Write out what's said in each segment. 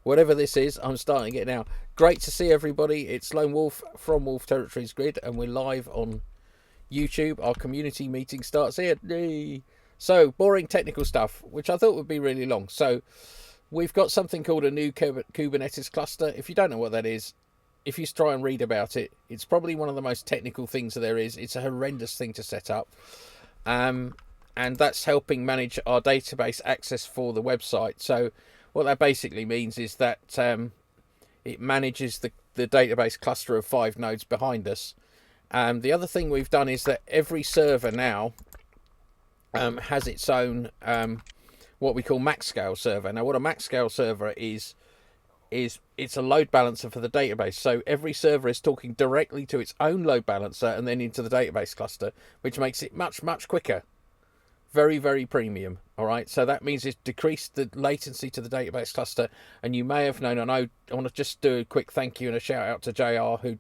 whatever this is, I'm starting it now. Great to see everybody. It's Lone Wolf from Wolf Territories Grid, and we're live on YouTube. Our community meeting starts here. So, boring technical stuff, which I thought would be really long. So, we've got something called a new Kubernetes cluster. If you don't know what that is, if you try and read about it, it's probably one of the most technical things that there is. It's a horrendous thing to set up. And that's helping manage our database access for the website. So what that basically means is that it manages the database cluster of 5 nodes behind us. The other thing we've done is that every server now has its own what we call max scale server. Now, what a max scale server is it's a load balancer for the database. So every server is talking directly to its own load balancer and then into the database cluster, which makes it much, much quicker. Very, very premium. All right. So that means it's decreased the latency to the database cluster. And you may have known, I want to just do a quick thank you and a shout out to JR, who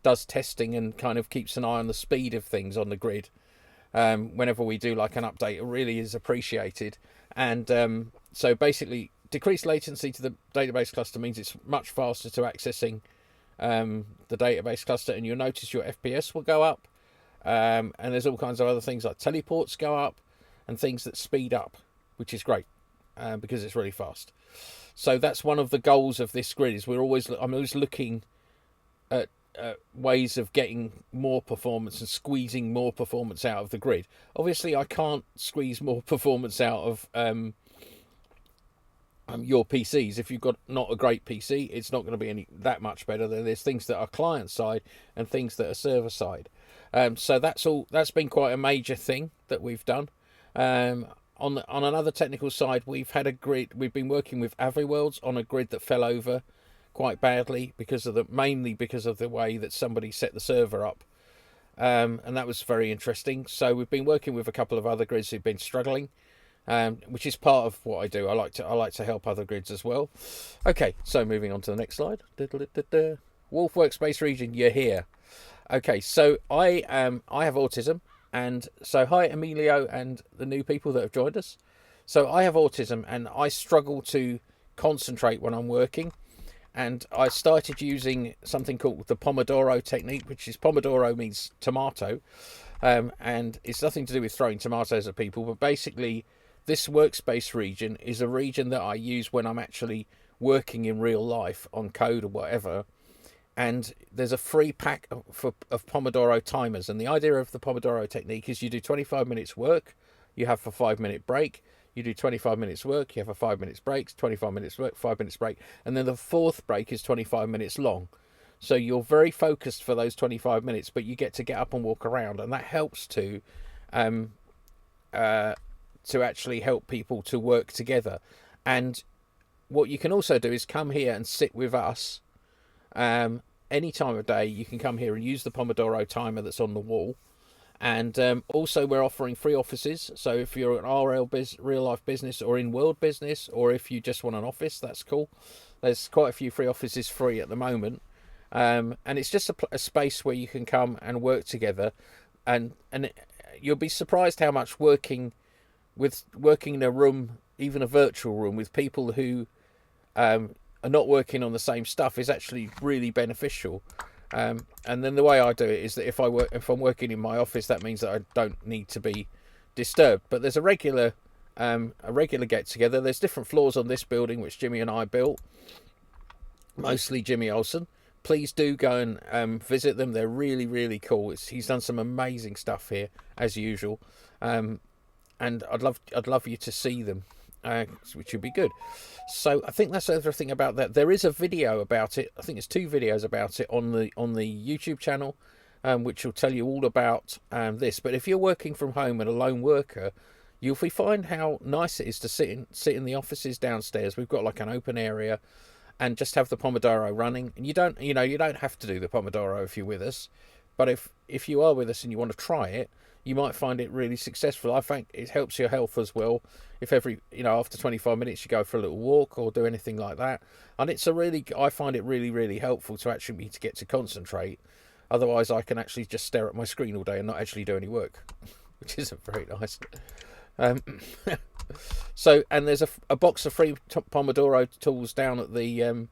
does testing and kind of keeps an eye on the speed of things on the grid. Whenever we do like an update, it really is appreciated. And so basically, decreased latency to the database cluster means it's much faster to accessing the database cluster, and you'll notice your FPS will go up. And there's all kinds of other things like teleports go up and things that speed up, which is great because it's really fast. So that's one of the goals of this grid. Is I'm always looking at ways of getting more performance and squeezing more performance out of the grid. Obviously, I can't squeeze more performance out of your PCs. If you've got not a great PC, it's not going to be that much better. There's things that are client side and things that are server side. So that's been quite a major thing that we've done. On another technical side, we've been working with AviWorlds on a grid that fell over quite badly mainly because of the way that somebody set the server up. And that was very interesting. So we've been working with a couple of other grids who've been struggling. Which is part of what I do. I like to help other grids as well. Okay, so moving on to the next slide. Wolf Workspace Region, you're here. Okay, so I have autism, and so hi Emilio and the new people that have joined us. So I have autism, and I struggle to concentrate when I'm working. And I started using something called the Pomodoro technique, which is Pomodoro means tomato, and it's nothing to do with throwing tomatoes at people, but basically this workspace region is a region that I use when I'm actually working in real life on code or whatever. And there's a free pack of Pomodoro timers. And the idea of the Pomodoro technique is you do 25 minutes work, you have a 5-minute break. You do 25 minutes work, you have a 5 minutes break, 25 minutes work, 5 minutes break. And then the fourth break is 25 minutes long. So you're very focused for those 25 minutes, but you get up and walk around. And that helps to actually help people to work together. And what you can also do is come here and sit with us any time of day. You can come here and use the Pomodoro timer that's on the wall. And also we're offering free offices. So if you're an real life business or in world business, or if you just want an office, that's cool. There's quite a few free offices free at the moment. And it's just a space where you can come and work together. And you'll be surprised how much working in a room, even a virtual room, with people who are not working on the same stuff is actually really beneficial. And then the way I do it is that if I'm working in my office, that means that I don't need to be disturbed. But there's a regular get together. There's different floors on this building which Jimmy and I built, mostly Jimmy Olsen. Please do go and visit them. They're really, really cool. He's done some amazing stuff here as usual. And I'd love you to see them, which would be good. So I think that's everything about that. There is a video about it. I think there's 2 videos about it on the YouTube channel, which will tell you all about this. But if you're working from home and a lone worker, you'll find how nice it is to sit in the offices downstairs. We've got like an open area, and just have the Pomodoro running. And you don't have to do the Pomodoro if you're with us, but if you are with us and you want to try it, you might find it really successful. I think it helps your health as well. If after 25 minutes you go for a little walk or do anything like that. And I find it really, really helpful to actually get to concentrate. Otherwise I can actually just stare at my screen all day and not actually do any work, which isn't very nice. So, and there's a box of free Pomodoro tools down at the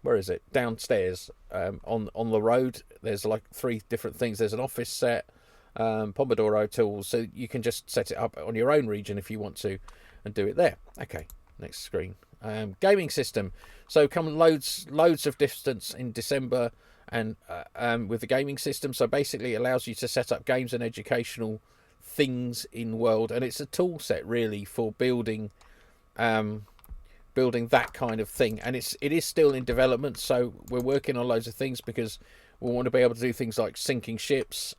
where is it, downstairs, on the road. There's like 3 different things. There's an office set, Pomodoro tools, so you can just set it up on your own region if you want to, and do it there. Okay, next screen. Gaming system. So come loads of distance in December, and with the gaming system. So basically, it allows you to set up games and educational things in world, and it's a tool set really for building that kind of thing. And it is still in development, so we're working on loads of things because we want to be able to do things like sinking ships,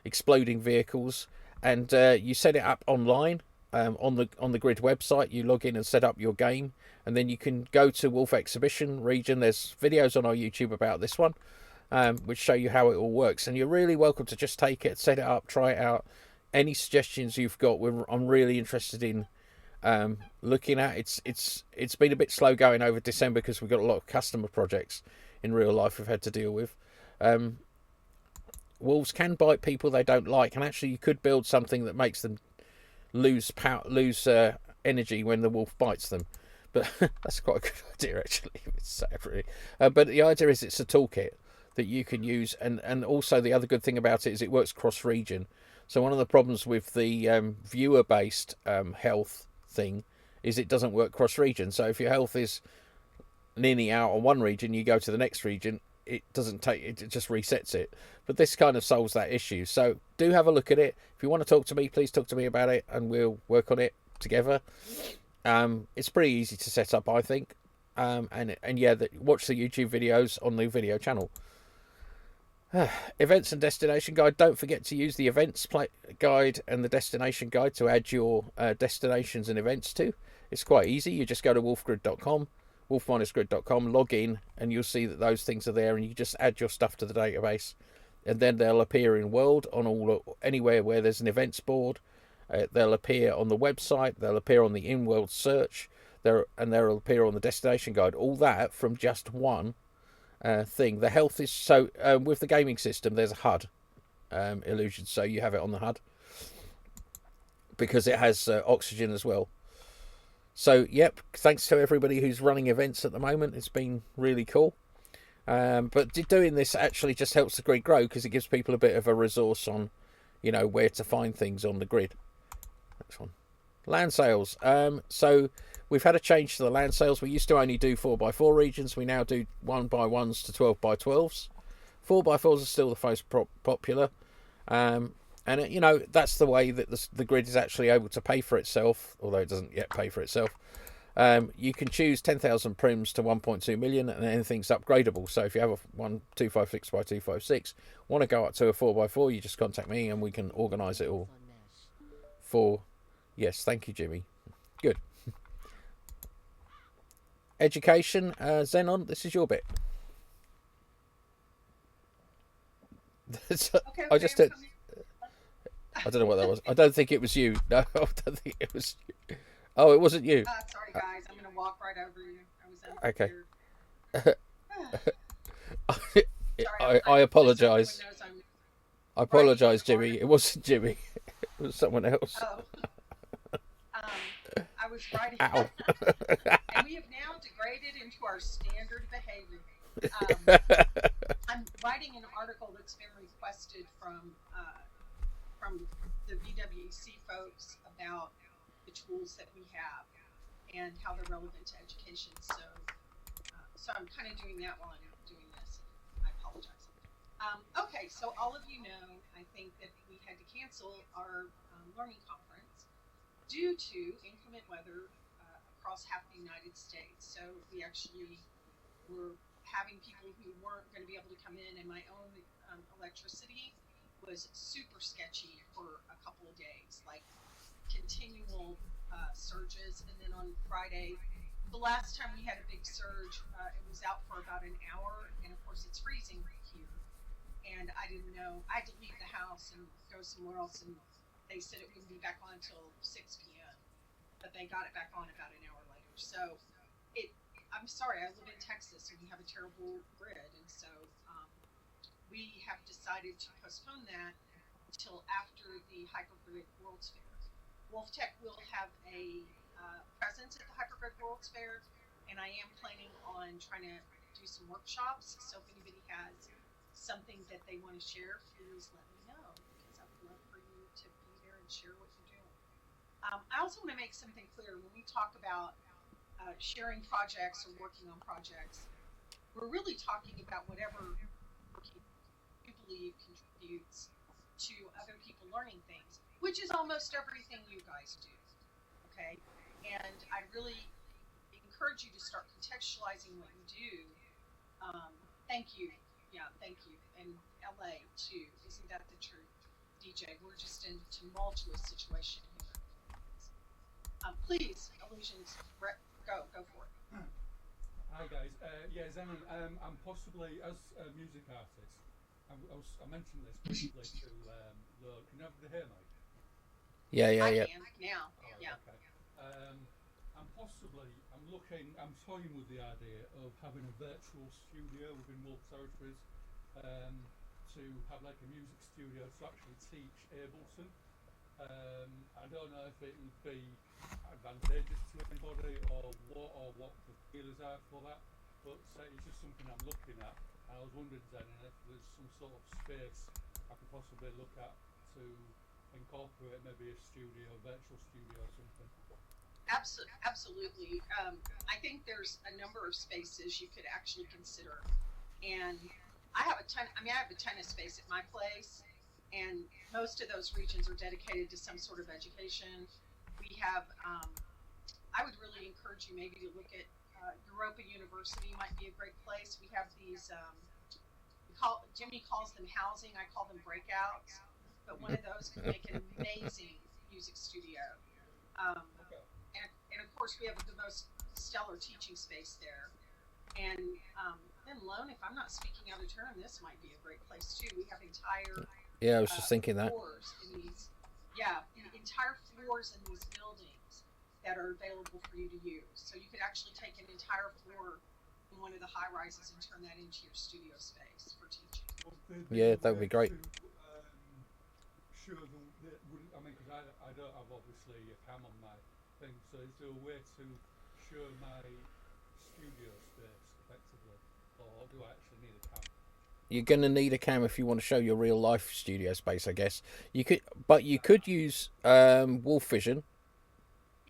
exploding vehicles, and you set it up online, on the Grid website. You log in and set up your game, and then you can go to Wolf Exhibition region. There's videos on our YouTube about this one, which show you how it all works, and you're really welcome to just take it, set it up, try it out. Any suggestions you've got, I'm really interested in looking at. It's been a bit slow going over December because we've got a lot of customer projects in real life we've had to deal with. Wolves can bite people they don't like, and actually you could build something that makes them lose energy when the wolf bites them. But that's quite a good idea, actually. It's sad, really. But the idea is it's a toolkit that you can use, and also the other good thing about it is it works cross-region. So one of the problems with the viewer-based health thing is it doesn't work cross-region. So if your health is nearly out on one region, you go to the next region, it doesn't take it, it just resets it. But this kind of solves that issue. So do have a look at it. If you want to talk to me, please talk to me about it, and we'll work on it together. It's pretty easy to set up, I think. And yeah, watch the YouTube videos on the video channel. Events and destination guide. Don't forget to use the events guide and the destination guide to add your destinations and events to. It's quite easy. You just go to wolfgrid.com, wolf-grid.com, log in, and you'll see that those things are there, and you just add your stuff to the database, and then they'll appear in World on anywhere where there's an events board. They'll appear on the website. They'll appear on the in-world search. They'll appear on the destination guide. All that from just one thing. The health is so with the gaming system. There's a HUD illusion, so you have it on the HUD because it has oxygen as well. So yep, thanks to everybody who's running events at the moment. It's been really cool. But doing this actually just helps the grid grow because it gives people a bit of a resource on, where to find things on the grid. Next one, land sales. So we've had a change to the land sales. We used to only do 4x4 regions. We now do 1x1s to 12x12s. 4x4s are still the most popular. And that's the way that the grid is actually able to pay for itself, although it doesn't yet pay for itself. You can choose 10,000 prims to 1.2 million, and anything's upgradable. So if you have a 256 by 256, want to go up to a 4x4, you just contact me and we can organise it all. Yes, thank you, Jimmy. Good. Education, Xenon, this is your bit. Okay, I just did. I don't know what that was. I don't think it was you. No, I don't think it was you. Oh, it wasn't you. Sorry, guys. I'm going to walk right over you. I was okay. I apologise. I apologise, Jimmy. It wasn't Jimmy. It was someone else. Oh. I was writing. Ow. And we have now degraded into our standard behavior. I'm writing an article that's been requested from the VWEC folks about the tools that we have and how they're relevant to education. So I'm kind of doing that while I'm doing this. I apologize. Okay, so all of you know, I think that we had to cancel our learning conference due to inclement weather across half the United States. So we actually were having people who weren't going to be able to come in, and my own electricity was super sketchy for a couple of days, like continual surges. And then on Friday, the last time we had a big surge, it was out for about an hour, and of course it's freezing here. And I didn't know, I had to leave the house and go somewhere else, and they said it wouldn't be back on until 6 p.m. But they got it back on about an hour later. So I'm sorry, I live in Texas and we have a terrible grid, and so we have decided to postpone that till after the Hypergrid World's Fair. Wolf Tech will have a presence at the Hypergrid World's Fair, and I am planning on trying to do some workshops. So if anybody has something that they want to share, please let me know, because I would love for you to be there and share what you're doing. I also want to make something clear when we talk about sharing projects or working on projects. We're really talking about whatever you believe contributes to other people learning things, which is almost everything you guys do. Okay, and I really encourage you to start contextualizing what you do. Thank you. Yeah, thank you. And LA too. Isn't that the truth, DJ? We're just in a tumultuous situation here. Please, Illusions, go for it. Hi guys. Yeah, Zenon, I'm possibly, as a music artist, I mentioned this briefly to Lord. Can you hear me? Yeah. I can now. Oh, Yeah. Okay. I'm toying with the idea of having a virtual studio within Wolf Territories, to have like a music studio to actually teach Ableton. I don't know if it would be advantageous to anybody or what the feelers are for that, but it's just something I'm looking at. I was wondering, Zen, if there's some sort of space I could possibly look at to incorporate maybe a studio, a virtual studio or something. Absolutely. I think there's a number of spaces you could actually consider, and I have a ton of space at my place, and most of those regions are dedicated to some sort of education. We have, I would really encourage you maybe to look at Europa University might be a great place. We have these, Jimmy calls them housing, I call them breakouts, but one of those could make an amazing music studio. Okay. And of course we have the most stellar teaching space there. And then Lone, if I'm not speaking out of turn, this might be a great place too. We have entire I was just thinking that. Entire floors in these buildings that are available for you to use. So you could actually take an entire floor in one of the high rises and turn that into your studio space for teaching. Yeah, that would be great. Sure, I mean, because I don't have obviously a cam on my thing, so is there a way to show my studio space effectively, or do I actually need a cam? You're going to need a cam if you want to show your real life studio space, I guess. You could use Wolf Vision.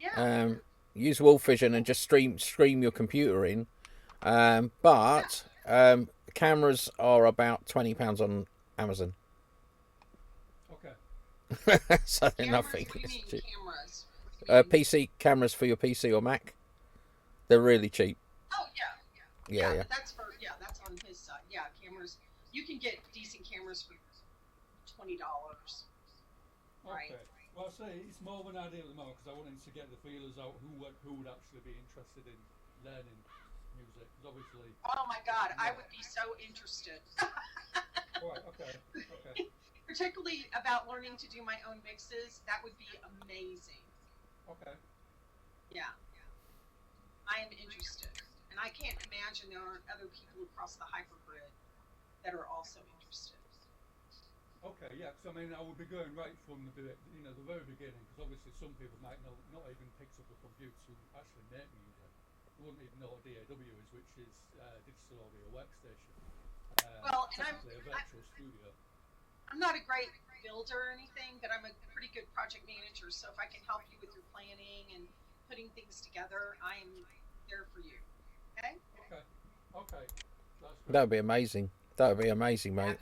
Yeah. Use Wolf Vision and just stream your computer in. But cameras are about £20 on Amazon. Okay. So they're Cameras, nothing. what do you mean cameras? PC cameras for your PC or Mac. They're really cheap. Oh Yeah. But that's on his side. Yeah, cameras. You can get decent cameras for $20. Right. Okay. Well, I say it's more of an idea at the moment because I wanted to get the feelers out who would actually be interested in learning music. Because obviously. Oh my God, I would be so interested. Right. Okay. Particularly about learning to do my own mixes. That would be amazing. Okay. Yeah. I am interested. And I can't imagine there aren't other people across the hypergrid that are also interested. Okay, yeah, because I mean, I would be going right from the very beginning, because obviously some people might not even picked up a computer to actually make music. They wouldn't even know what DAW is, which is digital audio workstation. Well, and a virtual studio. I'm not a great builder or anything, but I'm a pretty good project manager. So if I can help you with your planning and putting things together, I am there for you. Okay. That would be amazing. That would be amazing, mate.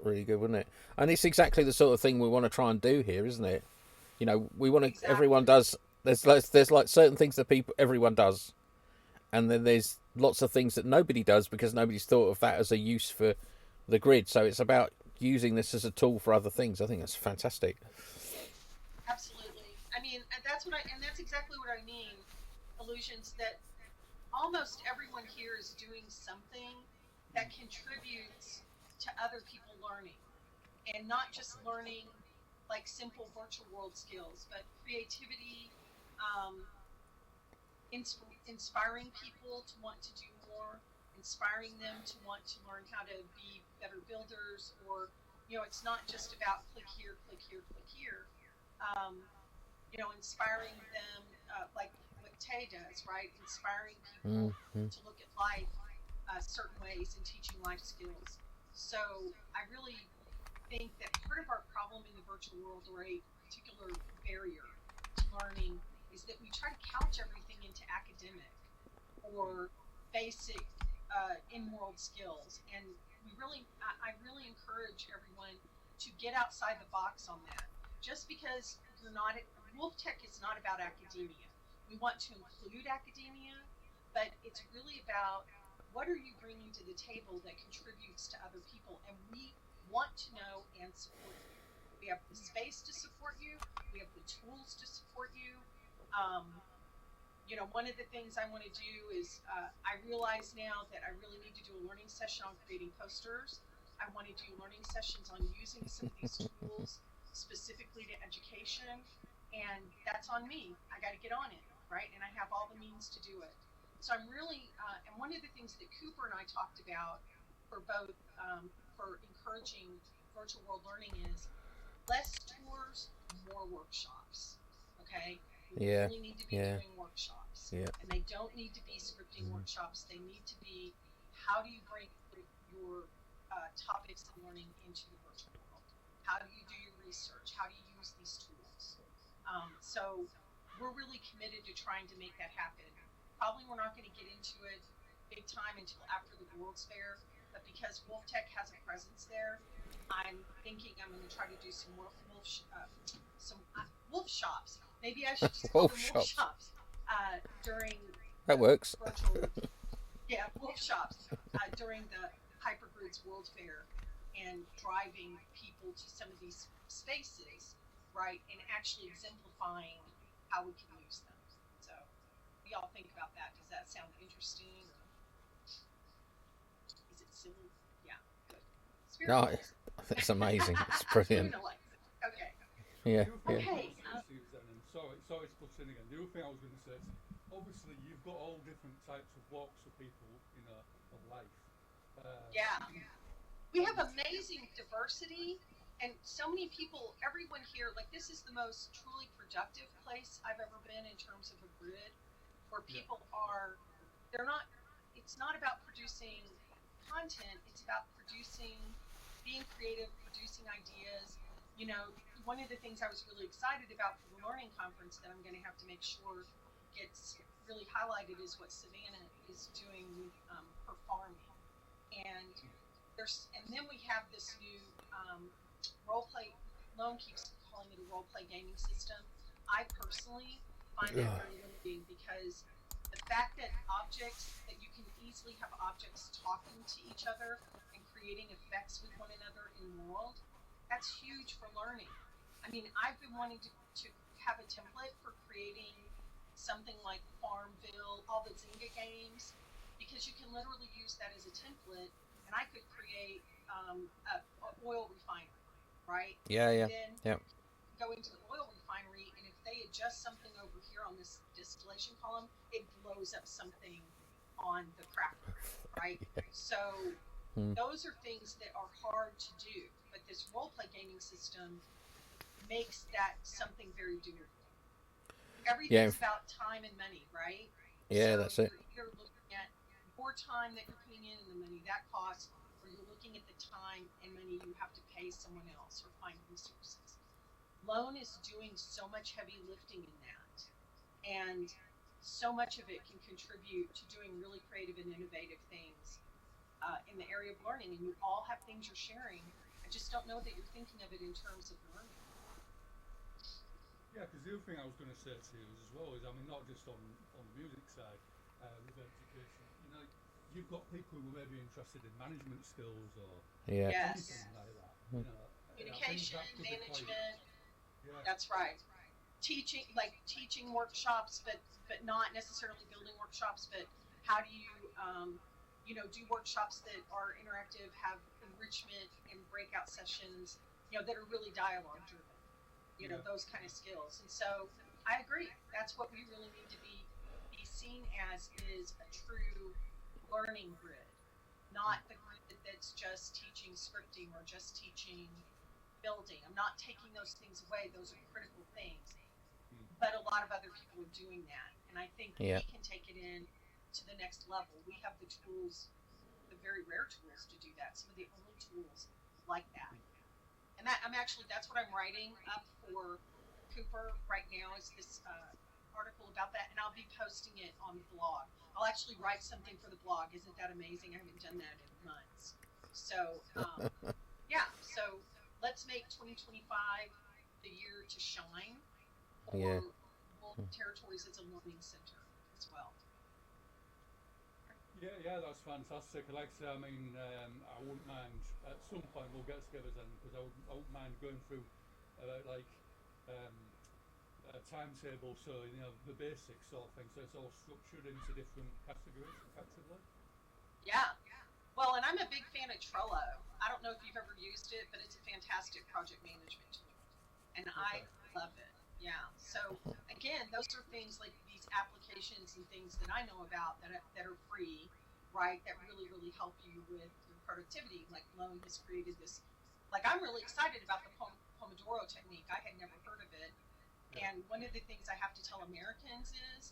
Really good, wouldn't it? And it's exactly the sort of thing we want to try and do here, isn't it? You know, we want to. Exactly. Everyone does. There's like certain things that everyone does, and then there's lots of things that nobody does because nobody's thought of that as a use for the grid. So it's about using this as a tool for other things. I think that's fantastic. Absolutely. I mean, and that's exactly what I mean. Illusions that almost everyone here is doing something that contributes to other people learning, and not just learning like simple virtual world skills, but creativity, inspiring people to want to do more, inspiring them to want to learn how to be better builders, or it's not just about click here, click here, click here. Um, inspiring them, like what Tay does, right? Inspiring people Mm-hmm. to look at life certain ways and teaching life skills. So I really think that part of our problem in the virtual world, or a particular barrier to learning, is that we try to couch everything into academic or basic in-world skills. And I really encourage everyone to get outside the box on that. Just because you're not, Wolf Tech is not about academia. We want to include academia, but it's really about what are you bringing to the table that contributes to other people. And we want to know and support you. We have the space to support you. We have the tools to support you. Um, one of the things I want to do is I realize now that I really need to do a learning session on creating posters. I want to do learning sessions on using some of these tools specifically to education, and that's on me. I got to get on it, right? And I have all the means to do it. So I'm really, and one of the things that Cooper and I talked about for both, for encouraging virtual world learning is less tours, more workshops. Okay, we Yeah. really need to be Yeah. doing workshops, Yeah. and they don't need to be scripting workshops. They need to be, how do you bring your topics and learning into the virtual world? How do you do your research? How do you use these tools? So we're really committed to trying to make that happen. Probably we're not going to get into it big time until after the World's Fair, but because Wolf Tech has a presence there, I'm thinking I'm going to try to do some wolf shops. Maybe I should just call Wolf them wolf shops. shops during That works. virtual, yeah, wolf shops during the Hypergrids World Fair, and driving people to some of these spaces, right, and actually exemplifying how we can use them. So, what do y'all think about that? Does that sound interesting? Or is it silly? Yeah, good. Spirit No, likes it. it's amazing. It's brilliant. Spirit likes it. Okay. Yeah. The Yeah. other thing Okay. I was going to say, Susan, and sorry to put in again. The other thing I was going to say is, obviously, you've got all different types of walks of people in a life. Yeah. We have amazing diversity, and so many people, everyone here, like this is the most truly productive place I've ever been in terms of a grid where people are, they're not, it's not about producing content, it's about being creative, producing ideas. One of the things I was really excited about for the learning conference that I'm going to have to make sure gets really highlighted is what Savannah is doing with her farming. And then we have this new role play. Lone keeps calling it a role play gaming system. I personally find that very limiting, because the fact that you can easily have objects talking to each other and creating effects with one another in the world, that's huge for learning. I mean, I've been wanting to have a template for creating something like Farmville, all the Zynga games, because you can literally use that as a template, and I could create an oil refinery, right? Yeah. Yeah. Then Yep. go into the oil refinery, and if they adjust something over here on this distillation column, it blows up something on the cracker, right? Yeah. So those are things that are hard to do, but this role play gaming system makes that something very doable. Everything's about time and money, right? Yeah, So that's it. you're looking at more time that you're putting in and the money that costs, or you're looking at the time and money you have to pay someone else or find resources. Lone is doing so much heavy lifting in that, and so much of it can contribute to doing really creative and innovative things in the area of learning. And you all have things you're sharing. I just don't know that you're thinking of it in terms of learning. Yeah, because the other thing I was going to say to you as well is, I mean, not just on the music side with education. You've got people who may be interested in management skills or Yes. anything like that. Communication, management. Yeah. That's right. Teaching workshops, but not necessarily building workshops. But how do you, do workshops that are interactive, have enrichment and breakout sessions, that are really dialogue driven. Those kind of skills. And so I agree. That's what we really need to be seen as, is a true learning grid, not the grid that's just teaching scripting or just teaching building. I'm not taking those things away. Those are critical things. But a lot of other people are doing that. And I think we can take it in to the next level. We have the tools, the very rare tools to do that. Some of the only tools like that. And that's what I'm writing up for Cooper right now, is this article about that. And I'll be posting it on the blog. I'll actually write something for the blog. Isn't that amazing? I haven't done that in months. So, yeah. So let's make 2025 the year to shine for Wolf Territories as a learning center as well. Yeah, that's fantastic. Like I say, I mean, I wouldn't mind, at some point we'll get together then, because I wouldn't mind going through a timetable, so the basic sort of thing, so it's all structured into different categories effectively. Yeah. Well, and I'm a big fan of Trello. I don't know if you've ever used it, but it's a fantastic project management tool, and I love it. Yeah. So again, those are things like these applications and things that I know about that are free, right? That really, really help you with your productivity. Like Lone has created this. Like, I'm really excited about the Pomodoro technique. I had never heard of it. And one of the things I have to tell Americans is,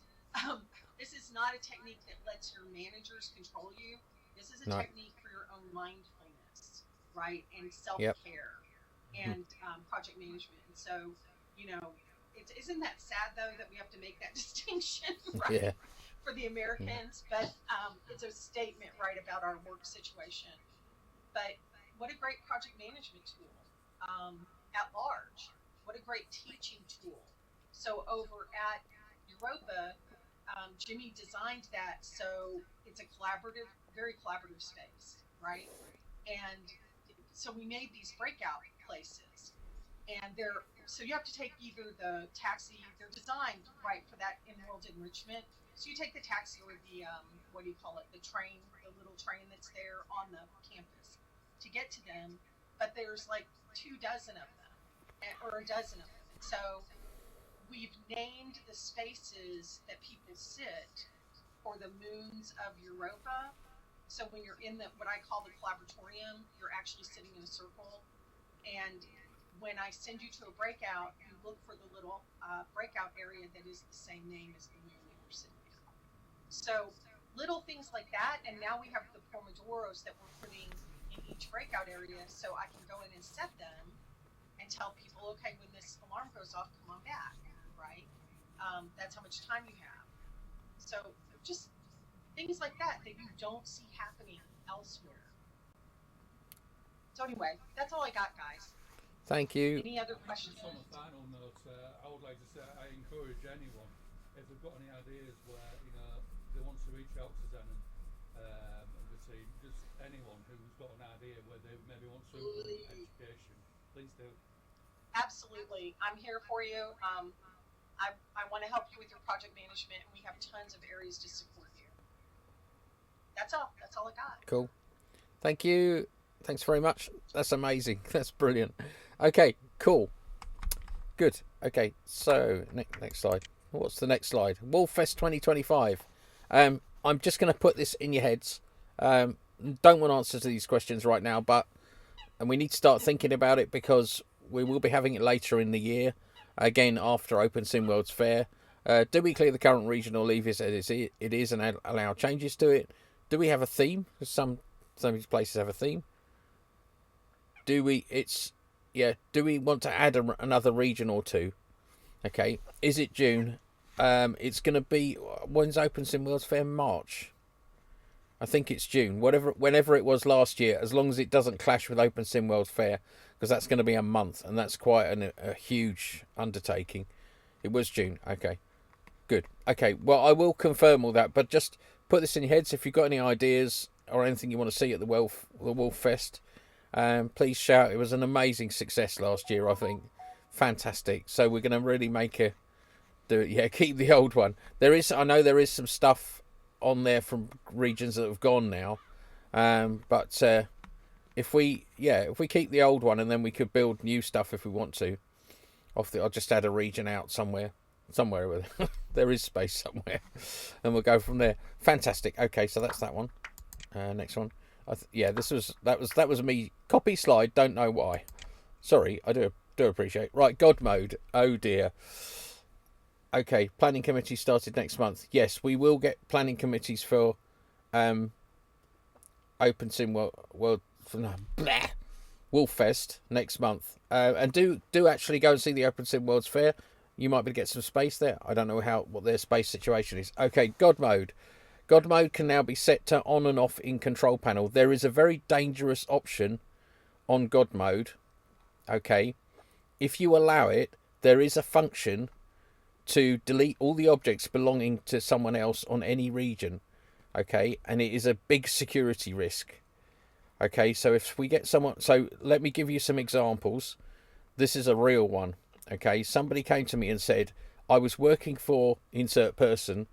this is not a technique that lets your managers control you. This is a technique for your own mindfulness, right? And self-care and project management. And so, isn't that sad, though, that we have to make that distinction, right? For the Americans. But it's a statement, right, about our work situation. But what a great project management tool at large. What a great teaching tool. So over at Europa, Jimmy designed that so it's a collaborative, very collaborative space, right? And so we made these breakout places, and so you have to take either the taxi, they're designed right for that in-world enrichment. So you take the taxi or the the train, the little train that's there on the campus to get to them, but there's like 24 of them, or a dozen of them. So we've named the spaces that people sit for the moons of Europa. So when you're in what I call the collaboratorium, you're actually sitting in a circle. And when I send you to a breakout, you look for the little breakout area that is the same name as the moon that you're sitting in. So little things like that. And now we have the Pomodoros that we're putting in each breakout area, so I can go in and set them and tell people, okay, when this alarm goes off, come on back, right? That's how much time you have. So just things like that you don't see happening elsewhere. So anyway, that's all I got, guys. Thank you. Any other questions? Just on a final note, I would like to say I encourage anyone, if they've got any ideas where they want to reach out to Zen and the team, just anyone who's got an idea where they maybe want to implement education, please do. Absolutely, I'm here for you. I want to help you with your project management, and we have tons of areas to support you. That's all I got. Cool. Thank you. Thanks very much. That's amazing. That's brilliant. Okay, cool. Good. Okay, so next slide. What's the next slide? Wolffest 2025. I'm just going to put this in your heads. Don't want answers to these questions right now, and we need to start thinking about it because we will be having it later in the year, again after Open Sim World's Fair. Do we clear the current regional leave as it is and allow changes to it? Do we have a theme? Some of these places have a theme. Do we want to add another region or two? Okay, is it June? It's going to be, when's Open Sim World's Fair? March. I think it's June. Whenever it was last year, as long as it doesn't clash with Open Sim World's Fair, because that's going to be a month, and that's quite a huge undertaking. It was June. Okay, good. Okay, well, I will confirm all that, but just put this in your heads. If you've got any ideas or anything you want to see at the Wolffest, please shout. It was an amazing success last year, I think. Fantastic. So we're going to really keep the old one. I know there is some stuff on there from regions that have gone now, but if we keep the old one, and then we could build new stuff if we want to. I'll just add a region out somewhere where there is space somewhere, and we'll go from there. Fantastic. Okay, so that's that one. Next one. Yeah, that was me. Copy slide. Don't know why. Sorry, I do appreciate. Right, God mode. Oh dear. Okay, planning committee started next month. Yes, we will get planning committees for Open Sim World Wolffest next month. And do actually go and see the Open Sim World's Fair. You might be able to get some space there. I don't know what their space situation is. Okay, God mode. God mode can now be set to on and off in control panel. There is a very dangerous option on God mode. Okay, if you allow it, there is a function to delete all the objects belonging to someone else on any region. Okay, and it is a big security risk. Okay, so if we get someone, so let me give you some examples. This is a real one. Okay, somebody came to me and said, I was working for insert person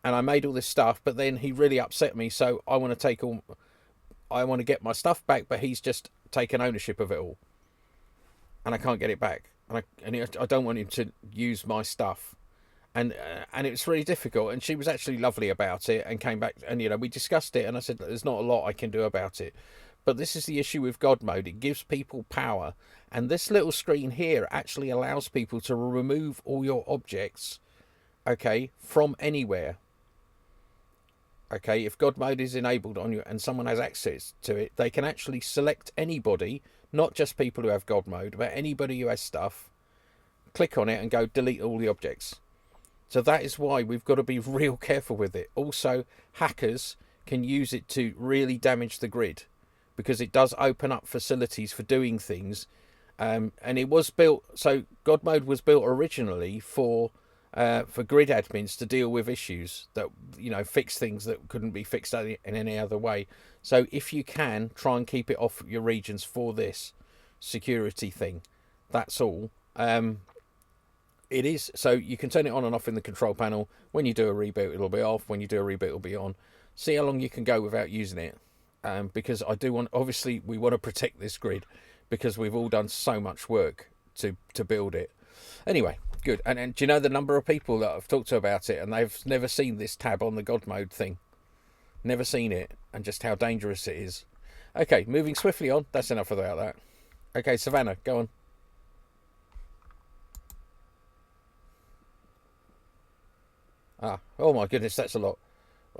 and I made all this stuff, but then he really upset me, so I want to get my stuff back, but he's just taken ownership of it all and I can't get it back, and I don't want him to use my stuff, and it's really difficult. And she was actually lovely about it and came back, and we discussed it, and I said there's not a lot I can do about it. But this is the issue with God mode. It gives people power. And this little screen here actually allows people to remove all your objects, okay, from anywhere. Okay, if God mode is enabled on you and someone has access to it, they can actually select anybody, not just people who have God mode, but anybody who has stuff, click on it and go delete all the objects. So that is why we've got to be real careful with it. Also, hackers can use it to really damage the grid, because it does open up facilities for doing things. And it was built, so God mode was built originally for grid admins to deal with issues that, fix things that couldn't be fixed in any other way. So if you can, try and keep it off your regions for this security thing. That's all. It is, so you can turn it on and off in the control panel. When you do a reboot, it'll be off. When you do a reboot, it'll be on. See how long you can go without using it. Because obviously we want to protect this grid, because we've all done so much work to build it. Anyway, good. And do you know the number of people that I've talked to about it and they've never seen this tab on the God mode thing? Never seen it, and just how dangerous it is. Okay, moving swiftly on. That's enough about that. Okay, Savannah, go on. Oh my goodness, that's a lot.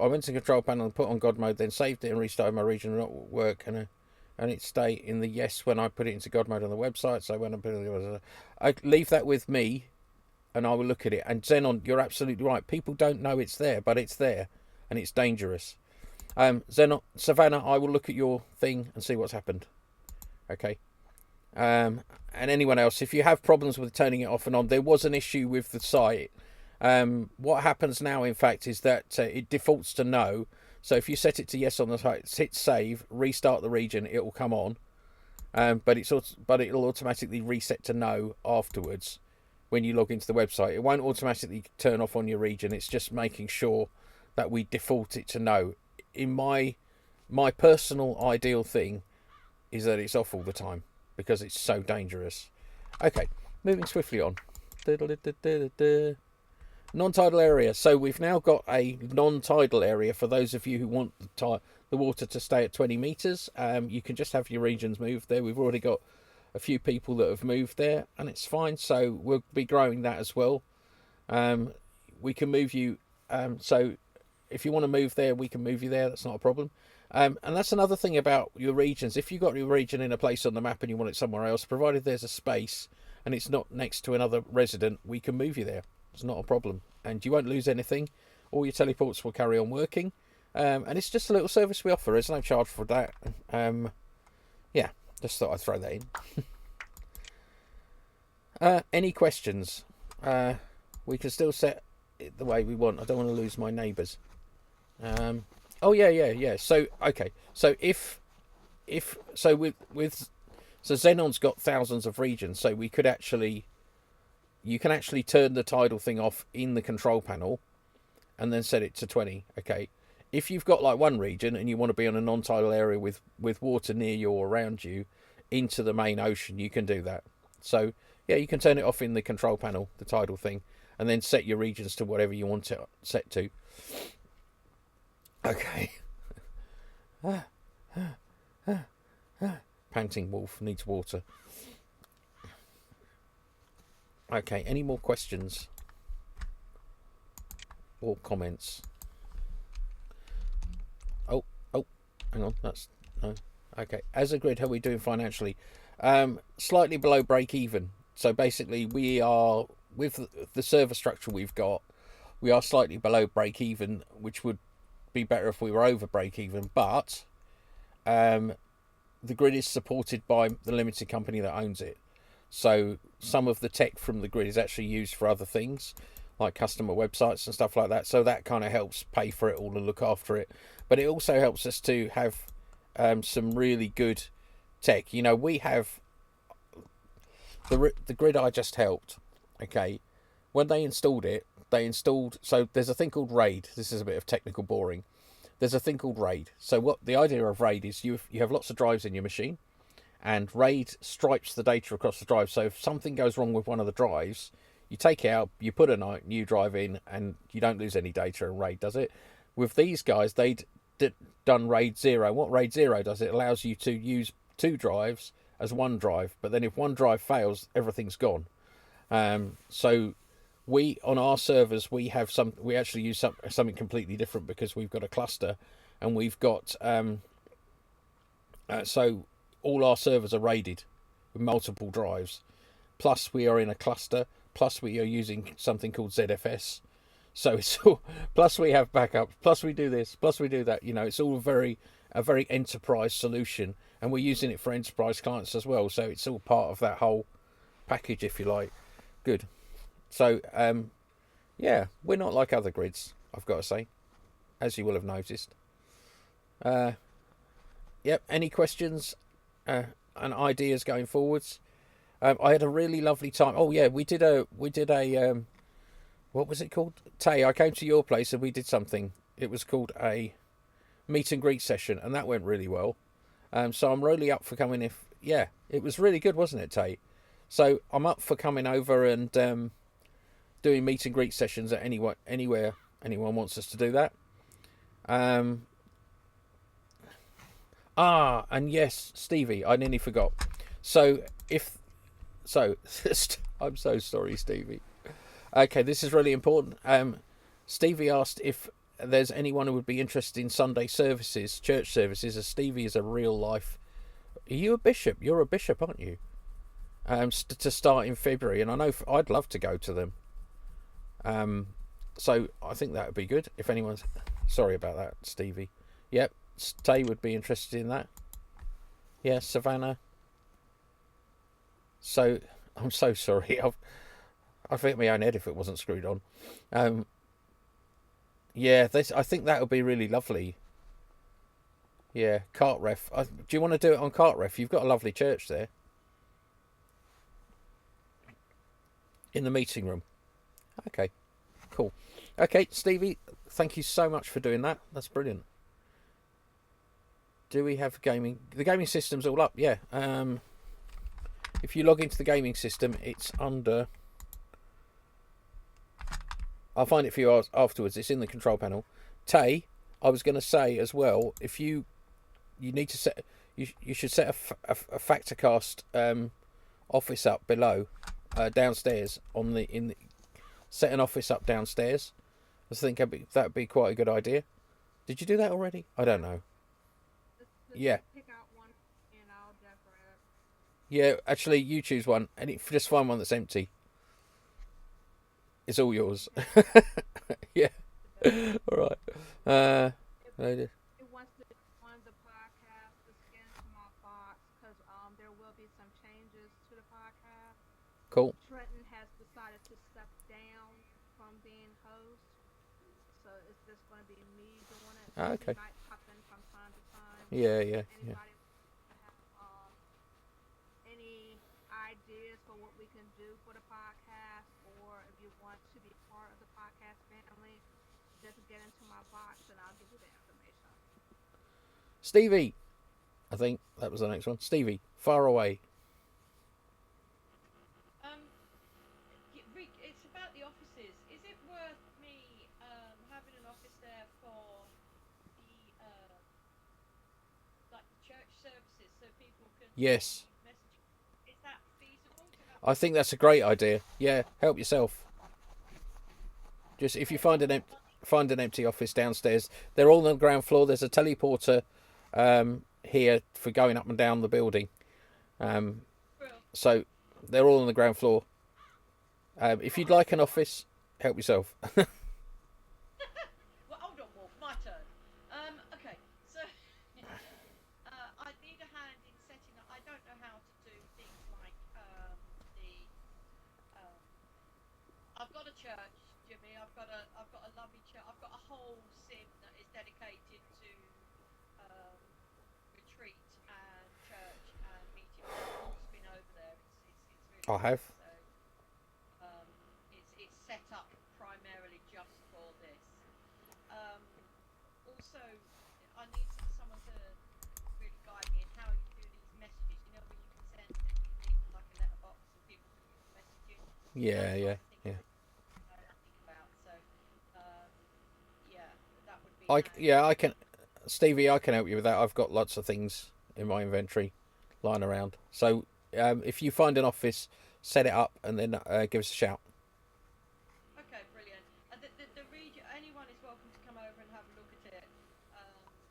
I went to control panel and put on God mode, then saved it and restarted my region and not work, and it stay in the yes when I put it into God mode on the website. So when I put it, I leave that with me, and I will look at it. And Xenon, you're absolutely right. People don't know it's there, but it's there, and it's dangerous. Xenon, Savannah, I will look at your thing and see what's happened. Okay. And anyone else, if you have problems with turning it off and on, there was an issue with the site. What happens now, in fact, is that it defaults to no. So if you set it to yes on the site, hit save, restart the region, it will come on. But it'll automatically reset to no afterwards when you log into the website. It won't automatically turn off on your region. It's just making sure that we default it to no. In my personal ideal thing is that it's off all the time, because it's so dangerous. Okay, moving swiftly on. Non-tidal area. So we've now got a non-tidal area for those of you who want the water to stay at 20 meters. You can just have your regions moved there. We've already got a few people that have moved there, and it's fine. So we'll be growing that as well. We can move you. So if you want to move there, we can move you there. That's not a problem. And that's another thing about your regions. If you've got your region in a place on the map and you want it somewhere else, provided there's a space and it's not next to another resident, we can move you there. It's not a problem, and you won't lose anything. All your teleports will carry on working, and it's just a little service we offer. There's no charge for that. Yeah, just thought I'd throw that in. Any questions? We can still set it the way we want. I don't want to lose my neighbours. Oh yeah. So okay. So so Xenon's got thousands of regions, so we could actually. You can actually turn the tidal thing off in the control panel and then set it to 20. Okay. If you've got like one region and you want to be on a non-tidal area with water near you or around you into the main ocean, you can do that. So yeah, you can turn it off in the control panel, the tidal thing, and then set your regions to whatever you want it set to. Okay. Panting wolf needs water. Okay, any more questions or comments? Oh, hang on, that's no. Okay, as a grid, how are we doing financially? Slightly below break even. So basically, we are with the server structure we've got, we are slightly below break even, which would be better if we were over break even. But the grid is supported by the limited company that owns it. So some of the tech from the grid is actually used for other things, like customer websites and stuff like that. So that kind of helps pay for it all and look after it. But it also helps us to have some really good tech. You know, we have the grid I just helped. Okay, when they installed it, so there's a thing called RAID. This is a bit of technical boring. There's a thing called RAID. So what the idea of RAID is, you have lots of drives in your machine, and RAID stripes the data across the drive. So if something goes wrong with one of the drives, you take it out, you put a new drive in, and you don't lose any data, and RAID does it. With these guys, they'd done RAID 0. What RAID 0 does, it allows you to use 2 drives as 1 drive, but then if 1 drive fails, everything's gone. So we, on our servers, we actually use something completely different, because we've got a cluster, and we've got so all our servers are RAIDed with multiple drives. Plus we are in a cluster. Plus we are using something called ZFS. So it's all, plus we have backups. Plus we do this. Plus we do that. You know, it's all a very enterprise solution, and we're using it for enterprise clients as well. So it's all part of that whole package, if you like. Good. So yeah, we're not like other grids, I've got to say, as you will have noticed. Yep. Any questions and ideas going forwards? I had a really lovely time. Oh yeah, we did a what was it called? Tay, I came to your place and we did something. It was called a meet and greet session, and that went really well. So I'm really up for coming. It was really good, wasn't it, Tay? So I'm up for coming over and doing meet and greet sessions at anywhere anyone wants us to do that. And yes, Stevie, I nearly forgot. I'm so sorry, Stevie. Okay, this is really important. Stevie asked if there's anyone who would be interested in Sunday services, church services, as Stevie is a real life. Are you a bishop? You're a bishop, aren't you? To start in February, and I know I'd love to go to them. So I think that would be good if anyone's. Sorry about that, Stevie. Yep, Tay would be interested in that. Yeah, Savannah. So I'm so sorry. I've hit my own head if it wasn't screwed on. I think that would be really lovely. Yeah, Cartref. Do you want to do it on Cartref? You've got a lovely church there. In the meeting room. Okay, cool. Okay, Stevie, thank you so much for doing that. That's brilliant. Do we have gaming? The gaming system's all up, yeah. If you log into the gaming system, it's under... I'll find it for you afterwards. It's in the control panel. Tay, I was going to say as well, if you need to set... You should set a FactorCast office up below, downstairs set an office up downstairs. I think that'd be quite a good idea. Did you do that already? I don't know. Yeah. Pick out one and I'll decorate. Yeah, actually, you choose one, and just find one that's empty. It's all yours. Yeah. All right. It wants to on the podcast to scan to my box because there will be some changes to the podcast. Cool. Trenton has decided to step down from being host, so it's just going to be me doing it. Okay. He might pop in from time to time. Yeah. Anybody have any ideas for what we can do for the podcast, or if you want to be part of the podcast family, just get into my box and I'll give you the information. Stevie, I think that was the next one. Stevie, far away. Rick, it's about the offices. Is it worth me having an office there for the like the church services so people can Yes. message. Is that feasible to have? I think that's a great idea. Yeah, help yourself. Just if you find an empty office downstairs, they're all on the ground floor. There's a teleporter here for going up and down the building. Well, So they're all on the ground floor. If you'd like an office, help yourself. well, hold on, Wolf. My turn. Okay. So, I need a hand in setting up. I don't know how to do things like um, I've got a church, Jimmy. I've got a lovely church. I've got a whole sim that is dedicated to retreat and church and meeting. Wolf's been over there. It's I really have. nice. So it's set up primarily just for this. Also, I need someone to really guide me in how you do these messages. You know, where you can send like a letterbox and people can message you. Yeah, Those yeah, kind of things yeah. I don't think about. So, yeah, that would be. handy. I can, Stevie. I can help you with that. I've got lots of things in my inventory lying around. So if you find an office, set it up and then give us a shout. Okay, brilliant. And the region, anyone is welcome to come over and have a look at it.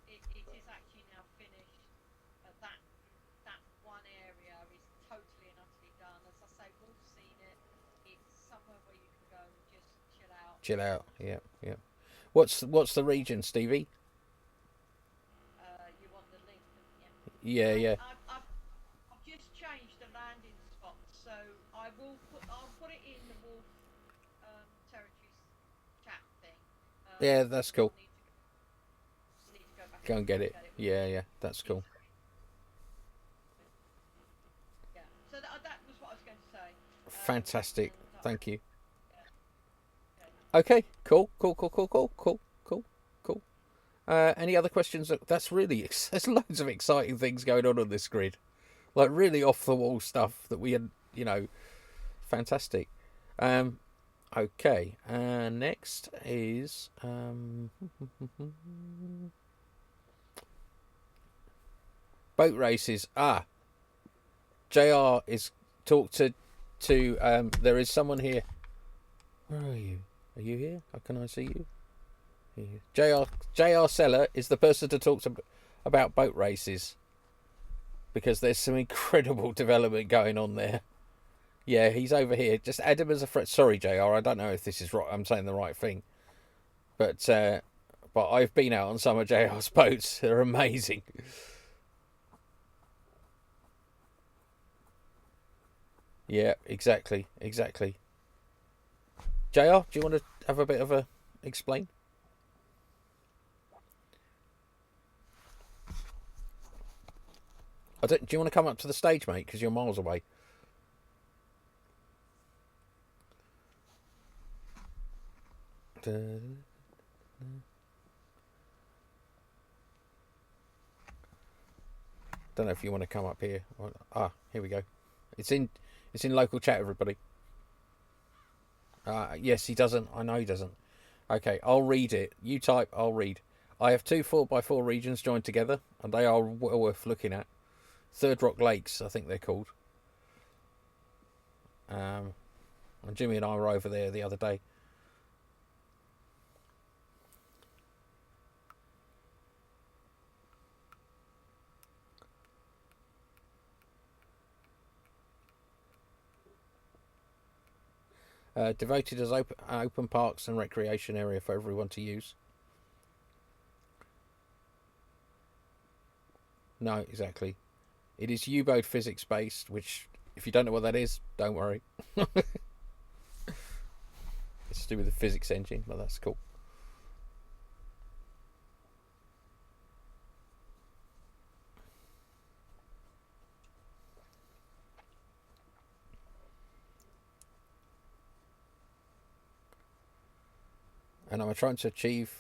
It is actually now finished. That one area is totally and utterly done. As I say, Wolf's seen it. It's somewhere where you can go and just chill out. Chill out. Yeah, yeah. What's the region, Stevie? You want the link, don't you? Yeah, yeah. I've just changed the landing spot, so I'll put it in the Wolf Territories chat thing. Yeah, that's cool. Need to go back Go and get it. Yeah, yeah. That's cool. Yeah. So that was what I was going to say. Fantastic. And Thank you. yeah. Okay. Cool. Any other questions? That's really there's loads of exciting things going on this grid, like really off the wall stuff that we had. Fantastic. Okay. Next is boat races. JR is talked to. There is someone here. Where are you? Are you here? How can I see you? JR Seller is the person to talk to about boat races, because there's some incredible development going on there. Yeah, he's over here. Just add him as a friend. Sorry, JR, I don't know if this is right. I'm saying the right thing, but I've been out on some of JR's boats. They're amazing. Yeah, exactly. JR, do you want to have a bit of a explain? Do you want to come up to the stage, mate? Because you're miles away. Don't know if you want to come up here. Here we go. It's in local chat, everybody. Yes, he doesn't. I know he doesn't. Okay, I'll read it. You type, I'll read. I have 2 4x4 regions joined together, and they are well worth looking at. Third Rock Lakes, I think they're called. And Jimmy and I were over there the other day. Devoted as open parks and recreation area for everyone to use. No, exactly. It is U-boat physics based, which, if you don't know what that is, don't worry. It's to do with the physics engine, but that's cool. And I'm trying to achieve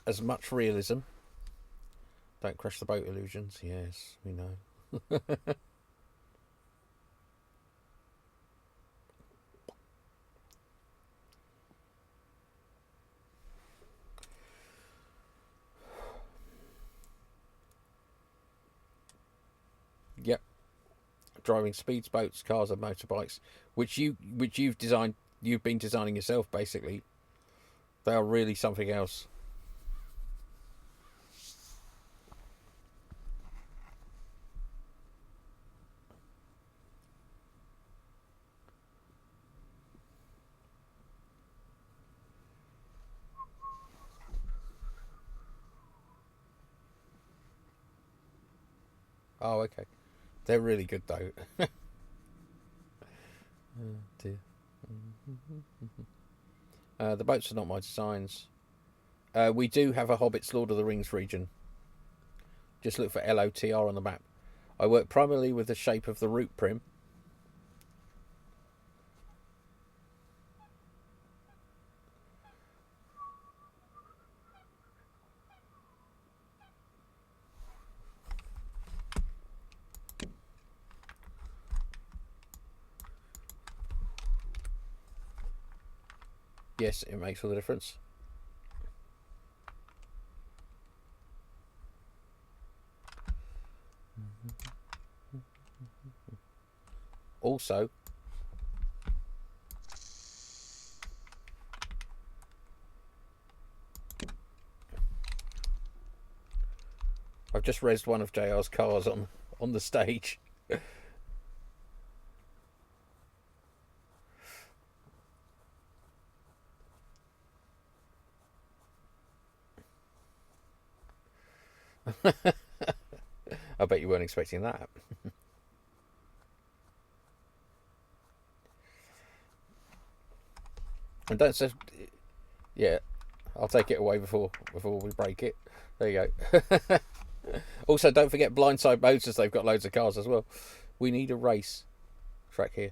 as much realism. Don't crush the boat illusions. Yes, we know. driving speedboats, cars, and motorbikes, which you've designed. You've been designing yourself, basically. They are really something else. Oh, okay. They're really good, though. Oh, dear. The boats are not my designs. We do have a Hobbit's Lord of the Rings region. Just look for LOTR on the map. I work primarily with the shape of the root prim. Yes, it makes all the difference. Also, I've just rezzed one of JR's cars on the stage. I bet you weren't expecting that. And don't say, yeah, I'll take it away before we break it. There you go. Also, don't forget Blindside Motors. They've got loads of cars as well. We need a race track here.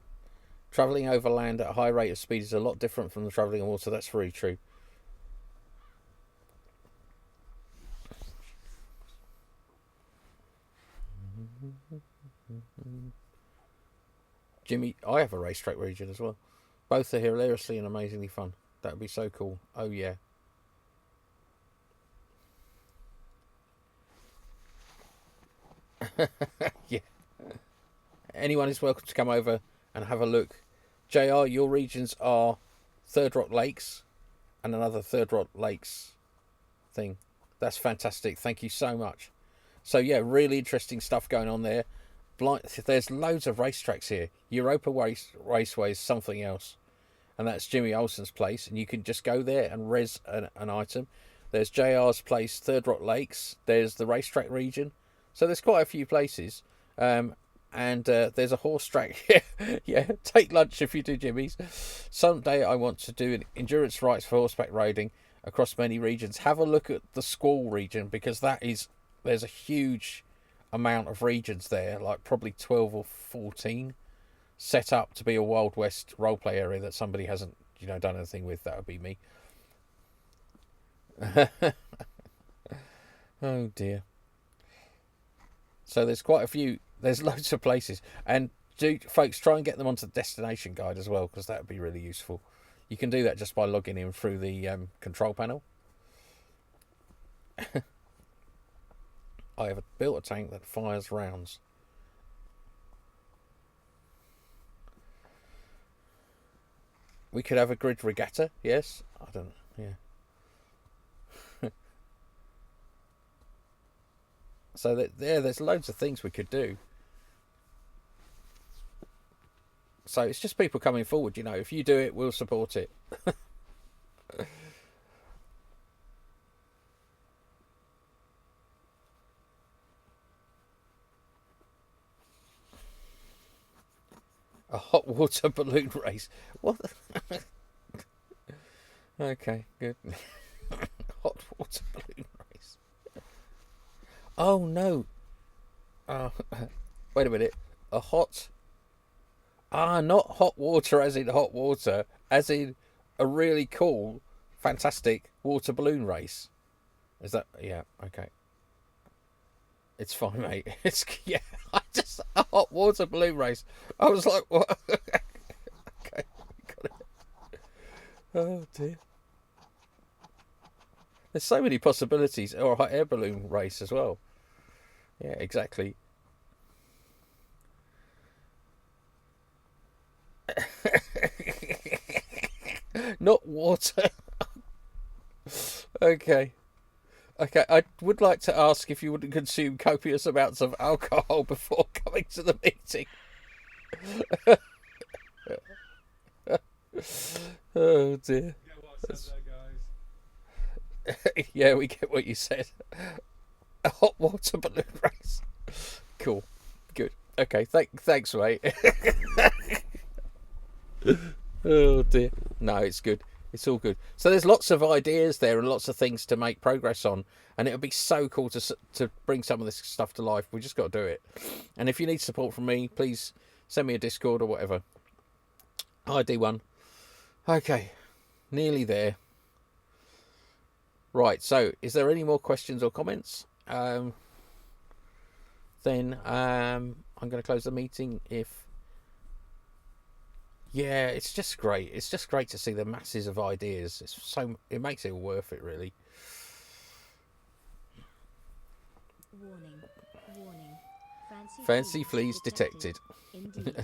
Travelling over land at a high rate of speed is a lot different from the travelling on water. That's very true. Jimmy, I have a racetrack region as well. Both are hilariously and amazingly fun. That would be so cool. Oh, yeah. Yeah. Anyone is welcome to come over and have a look. JR, your regions are Third Rock Lakes and another Third Rock Lakes thing. That's fantastic. Thank you so much. So, yeah, really interesting stuff going on there. There's loads of racetracks here. Europa Raceway is something else. And that's Jimmy Olsen's place. And you can just go there and res an item. There's JR's place, Third Rock Lakes. There's the racetrack region. So there's quite a few places. And there's a horse track. Yeah, take lunch if you do Jimmy's. Someday I want to do an endurance rides for horseback riding across many regions. Have a look at the Squall region, because there's a huge amount of regions there, like probably 12 or 14, set up to be a Wild West roleplay area that somebody hasn't, done anything with. That would be me. Oh dear. So there's quite a few. There's loads of places, and folks, try and get them onto the destination guide as well, because that would be really useful. You can do that just by logging in through the control panel. I have built a tank that fires rounds. We could have a grid regatta, yes. I don't know, yeah. So there's loads of things we could do. So it's just people coming forward, if you do it, we'll support it. A hot water balloon race. What? Okay, good. Hot water balloon race. Oh no. Wait a minute. Not hot water as in hot water, as in a really cool, fantastic water balloon race. Is that? Yeah, okay. It's fine, mate. A hot water balloon race. I was like, what? Okay, got it. Oh dear. There's so many possibilities. Or a hot air balloon race as well. Yeah, exactly. Not water. Okay. Okay, I would like to ask if you wouldn't consume copious amounts of alcohol before coming to the meeting. Oh dear. Get what I said there, guys. Yeah, we get what you said. A hot water balloon race. Cool. Good. Okay, thanks, mate. Oh dear. No, it's good. It's all good. So there's lots of ideas there and lots of things to make progress on, and it would be so cool to bring some of this stuff to life. We just got to do it. And if you need support from me, please send me a Discord or whatever. ID1. Okay, nearly there. Right. So, is there any more questions or comments? Then I'm going to close the meeting. Yeah, it's just great. It's just great to see the masses of ideas. It makes it all worth it, really. Warning. Warning. Fancy fleas detected. Indeed.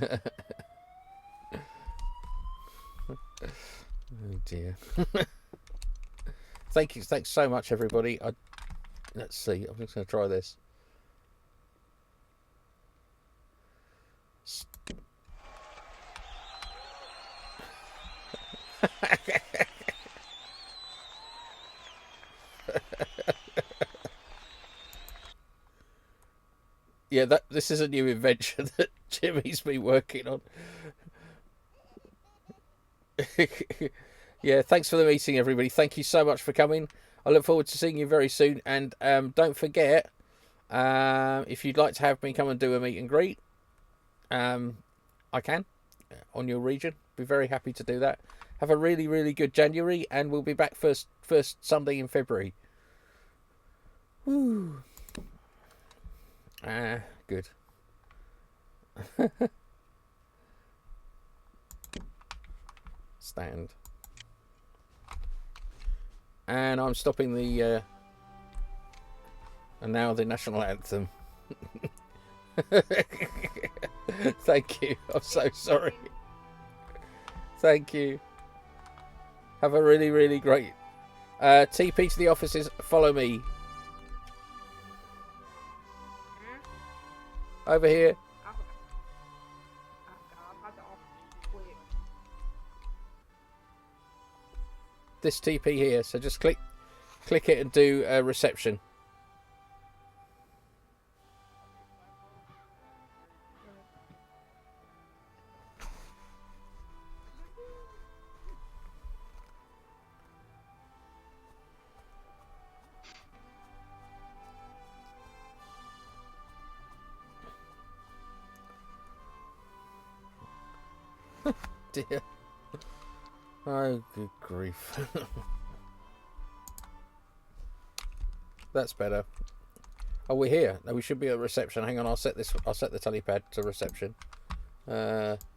Oh dear. Thanks so much, everybody. Let's see. I'm just going to try this. Yeah, this is a new invention that Jimmy's been working on. Yeah, thanks for the meeting, everybody. Thank you so much for coming. I look forward to seeing you very soon. And don't forget, if you'd like to have me come and do a meet and greet, I can on your region. Be very happy to do that. Have a really, really good January, and we'll be back first Sunday in February. Woo. Good. Stand. And I'm stopping the and now the national anthem. Thank you. I'm so sorry. Thank you. Have a really, really great TP to the offices. Follow me. Over here. This TP here. So just click it and do a reception. Dear. Oh, good grief. That's better. Oh, we're here. No, we should be at reception. Hang on, I'll set the telepad to reception.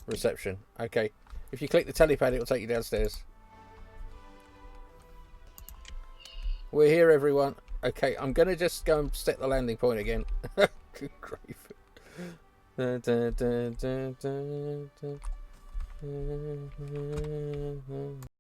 Reception. Okay. If you click the telepad, it'll take you downstairs. We're here, everyone. Okay, I'm gonna just go and set the landing point again. Good grief.